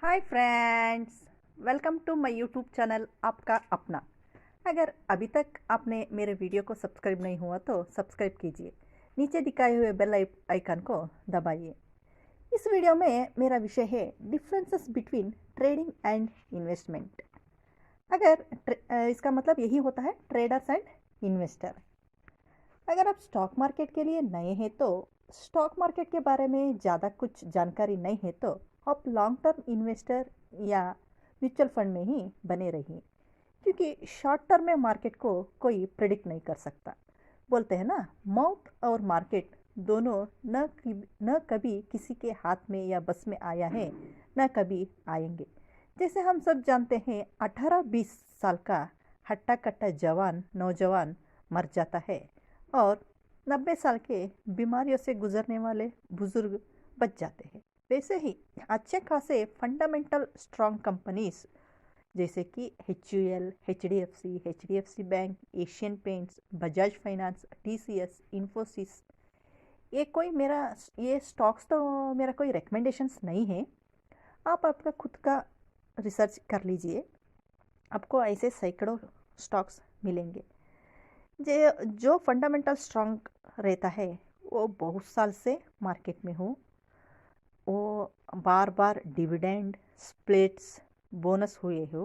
Hi friends, welcome to my YouTube channel आपका अपना। अगर अभी तक आपने मेरे वीडियो को सब्सक्राइब नहीं हुआ तो सब्सक्राइब कीजिए। नीचे दिखाए हुए बेल आइकन को दबाइए। इस वीडियो में मेरा विषय है differences between trading and investment. इसका मतलब यही होता है ट्रेडर्स एंड इन्वेस्टर। अगर आप स्टॉक मार्केट के लिए नए हैं तो स्टॉक मार्केट के बारे में ज़्यादा कुछ जानकारी नहीं है तो आप लॉन्ग टर्म इन्वेस्टर या म्यूचुअल फंड में ही बने रहिए, क्योंकि शॉर्ट टर्म में मार्केट को कोई प्रिडिक्ट नहीं कर सकता। बोलते हैं ना, माउथ और मार्केट दोनों न कभी किसी के हाथ में या बस में आया है, न कभी आएंगे। जैसे हम सब जानते हैं, 18-20 साल का हट्टा कट्टा जवान नौजवान मर जाता है और 90 साल के बीमारियों से गुजरने वाले बुजुर्ग बच जाते हैं। वैसे ही अच्छे खासे फंडामेंटल स्ट्रॉन्ग कंपनीज जैसे कि HUL, HDFC bank, Asian paints, Bajaj finance, TCS, Infosys, ये स्टॉक्स तो मेरा कोई रिकमेंडेशंस नहीं है। आप आपका खुद का रिसर्च कर लीजिए, आपको ऐसे सैकड़ों स्टॉक्स मिलेंगे। जो फंडामेंटल स्ट्रॉन्ग रहता है वो बहुत साल से मार्केट में हो, वो बार बार डिविडेंड, स्प्लिट्स, बोनस हुए हो,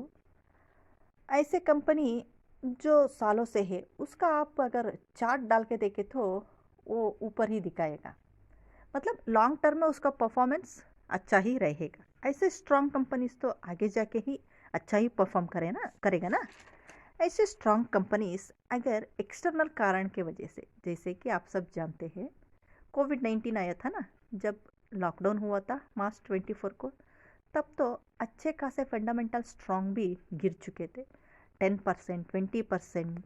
ऐसे कंपनी जो सालों से है उसका आप अगर चार्ट डाल के देखे तो वो ऊपर ही दिखाएगा। मतलब लॉन्ग टर्म में उसका परफॉर्मेंस अच्छा ही रहेगा। ऐसे स्ट्रॉन्ग कंपनीज तो आगे जाके ही अच्छा ही परफॉर्म करेगा ना। ऐसे स्ट्रॉन्ग कंपनीज अगर एक्सटर्नल कारण के वजह से, जैसे कि आप सब जानते हैं कोविड-19 आया था ना, जब लॉकडाउन हुआ था मार्च 24 को, तब तो अच्छे खासे फंडामेंटल स्ट्रॉन्ग भी गिर चुके थे। 10%, 20%,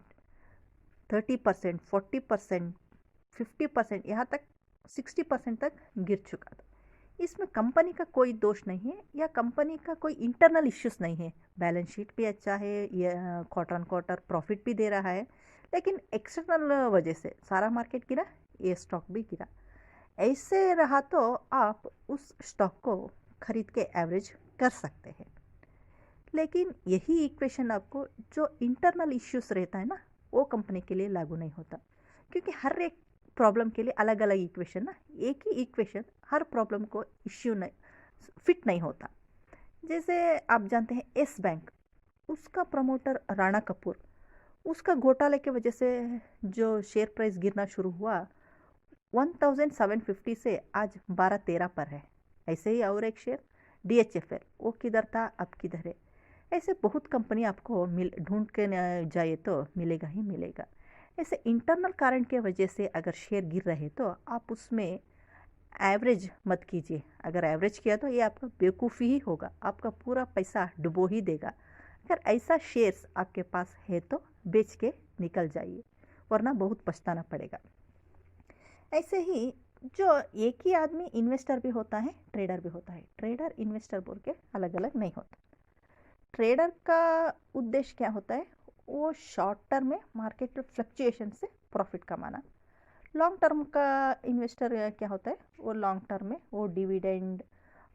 30%, 40%, 50%, यहाँ तक 60% तक गिर चुका था। इसमें कंपनी का कोई दोष नहीं है या कंपनी का कोई इंटरनल इश्यूज नहीं है। बैलेंस शीट भी अच्छा है, ये क्वार्टर ऑन क्वार्टर प्रॉफिट भी दे रहा है, लेकिन एक्सटर्नल वजह से सारा मार्केट गिरा, ये स्टॉक भी गिरा। ऐसे रहा तो आप उस स्टॉक को खरीद के एवरेज कर सकते हैं। लेकिन यही इक्वेशन आपको जो इंटरनल इश्यूज रहता है ना, वो कंपनी के लिए लागू नहीं होता, क्योंकि हर एक प्रॉब्लम के लिए अलग अलग इक्वेशन ना, एक ही इक्वेशन हर प्रॉब्लम को इश्यू नहीं फिट नहीं होता। जैसे आप जानते हैं एस बैंक, उसका प्रमोटर राणा कपूर, उसका घोटाले की वजह से जो शेयर प्राइस गिरना शुरू हुआ, 1750 से आज 12-13 पर है। ऐसे ही और एक शेयर DHFL, वो किधर था अब किधर है। ऐसे बहुत कंपनी आपको ढूंढ के जाए तो मिलेगा ही मिलेगा। ऐसे इंटरनल कारण के वजह से अगर शेयर गिर रहे तो आप उसमें एवरेज मत कीजिए। अगर एवरेज किया तो ये आपका बेवकूफ़ी ही होगा, आपका पूरा पैसा डुबो ही देगा। अगर ऐसा शेयर्स आपके पास है तो बेच के निकल जाइए, वरना बहुत पछताना पड़ेगा। ऐसे ही जो एक ही आदमी इन्वेस्टर भी होता है, ट्रेडर भी होता है। ट्रेडर इन्वेस्टर बोल के अलग अलग नहीं होता। ट्रेडर का उद्देश्य क्या होता है, वो शॉर्ट टर्म में मार्केट फ्लक्चुएशन से प्रॉफिट कमाना। लॉन्ग टर्म का इन्वेस्टर क्या होता है, वो लॉन्ग टर्म में वो डिविडेंड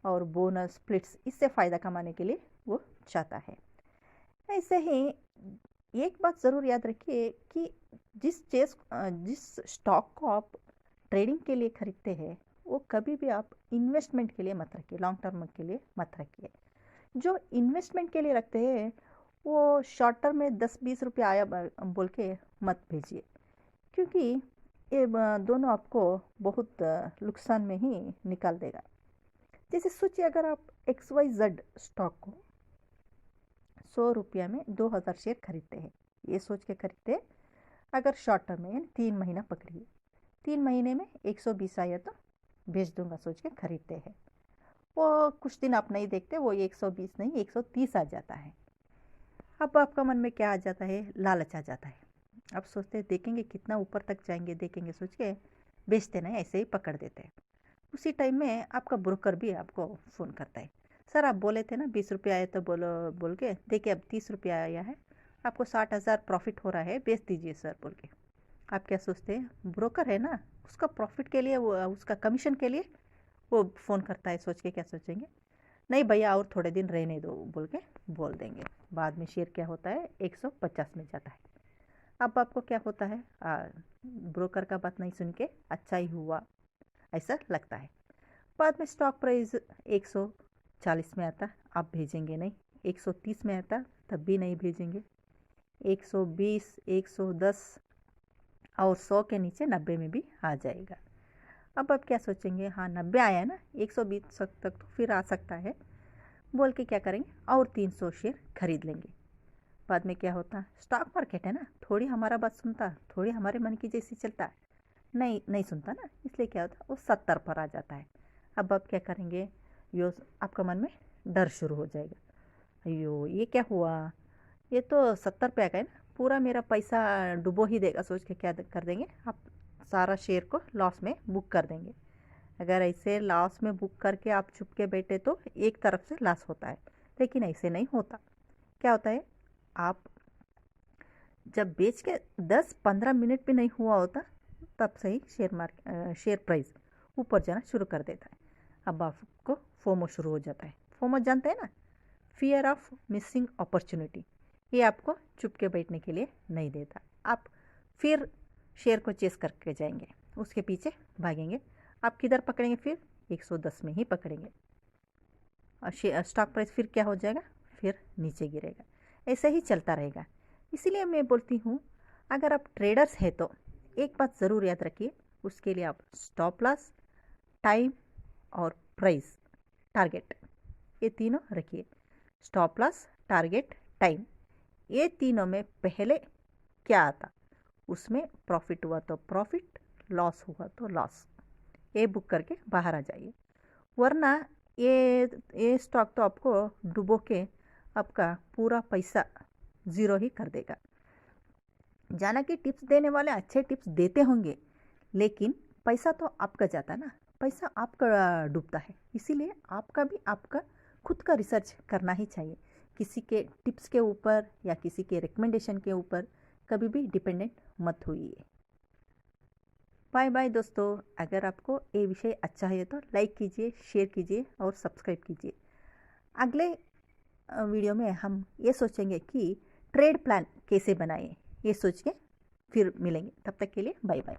और बोनस, स्प्लिट्स, इससे फ़ायदा कमाने के लिए वो चाहता है। ऐसे ही एक बात ज़रूर याद रखिए कि जिस स्टॉक को आप ट्रेडिंग के लिए खरीदते हैं वो कभी भी आप इन्वेस्टमेंट के लिए मत रखिए, लॉन्ग टर्म के लिए मत रखिए। जो इन्वेस्टमेंट के लिए रखते हैं वो शॉर्ट टर्म में 10-20 रुपये आया बोल के मत भेजिए, क्योंकि ये दोनों आपको बहुत नुकसान में ही निकाल देगा। जैसे सोचिए, अगर आप XYZ स्टॉक को 100 रुपया में 2000 शेयर खरीदते हैं, ये सोच के खरीदते हैं अगर शॉर्ट टर्म में, यानी 3 महीना पकड़िए, 3 महीने में 120 आया तो बेच दूंगा सोच के खरीदते हैं। वो कुछ दिन आप नहीं देखते, वो 120 नहीं 130 आ जाता है। अब आपका मन में क्या आ जाता है, लालच आ जाता है। अब सोचते हैं देखेंगे कितना ऊपर तक जाएंगे, देखेंगे सोच के बेचते नहीं, ऐसे ही पकड़ देते हैं। उसी टाइम में आपका ब्रोकर भी आपको फ़ोन करता है, सर आप बोले थे ना 20 रुपये आए तो बोलो बोल के, देखिए अब 30 रुपये आया है, आपको 60,000 प्रॉफिट हो रहा है, बेच दीजिए सर बोल के। आप क्या सोचते हैं, ब्रोकर है ना, उसका प्रॉफिट के लिए, वो उसका कमीशन के लिए वो फ़ोन करता है, सोच के क्या सोचेंगे, नहीं भैया और थोड़े दिन रहने दो बोल के बोल देंगे। बाद में शेयर क्या होता है 150 में जाता है। अब आपको क्या होता है, ब्रोकर का बात नहीं सुन के अच्छा ही हुआ ऐसा लगता है। बाद में स्टॉक प्राइस 140 में आता, आप भेजेंगे नहीं। 130 में आता तब भी नहीं भेजेंगे। 120, 110 और 100 के नीचे 90 में भी आ जाएगा। अब आप क्या सोचेंगे, हाँ 90 आया ना, 120 तक तो फिर आ सकता है बोल के क्या करेंगे और 300 शेयर खरीद लेंगे। बाद में क्या होता, स्टॉक मार्केट है ना, थोड़ी हमारा बात सुनता, थोड़ी हमारे मन की जैसी चलता है, नहीं सुनता ना, इसलिए क्या होता वो 70 पर आ जाता है। अब आप क्या करेंगे, यो आपका मन में डर शुरू हो जाएगा, अयो ये क्या हुआ, ये तो 70 पे आ गया ना, पूरा मेरा पैसा डुबो ही देगा सोच के क्या कर देंगे आप, सारा शेयर को लॉस में बुक कर देंगे। अगर ऐसे लॉस में बुक करके आप चुप के बैठे तो एक तरफ से लॉस होता है, लेकिन ऐसे नहीं होता। क्या होता है, आप जब बेच के 10-15 मिनट भी नहीं हुआ होता तब से ही शेयर प्राइस ऊपर जाना शुरू कर देता है। अब आपको फोमो शुरू हो जाता है। फोमो जानते हैं ना, फियर ऑफ मिसिंग अपॉर्चुनिटी। ये आपको चुप के बैठने के लिए नहीं देता, आप फिर शेयर को चेस करके जाएंगे, उसके पीछे भागेंगे। आप किधर पकड़ेंगे, फिर 110 में ही पकड़ेंगे और स्टॉक प्राइस फिर क्या हो जाएगा, फिर नीचे गिरेगा। ऐसे ही चलता रहेगा। इसीलिए मैं बोलती हूँ, अगर आप ट्रेडर्स हैं तो एक बात ज़रूर याद रखिए, उसके लिए आप स्टॉप लॉस, टाइम और प्राइस टारगेट, ये तीनों रखिए। स्टॉप लॉस, टारगेट, टाइम, ये तीनों में पहले क्या आता, उसमें प्रॉफिट हुआ तो प्रॉफिट, लॉस हुआ तो लॉस, ये बुक करके बाहर आ जाइए। वरना ये स्टॉक तो आपको डुबो के आपका पूरा पैसा ज़ीरो ही कर देगा। जाना कि टिप्स देने वाले अच्छे टिप्स देते होंगे, लेकिन पैसा तो आपका जाता ना, पैसा आपका डूबता है। इसीलिए आपका खुद का रिसर्च करना ही चाहिए। किसी के टिप्स के ऊपर या किसी के रिकमेंडेशन के ऊपर कभी भी डिपेंडेंट मत होइए। बाय बाय दोस्तों। अगर आपको ये विषय अच्छा है तो लाइक कीजिए, शेयर कीजिए और सब्सक्राइब कीजिए। अगले वीडियो में हम ये सोचेंगे कि ट्रेड प्लान कैसे बनाएं, ये सोच के फिर मिलेंगे। तब तक के लिए बाय बाय।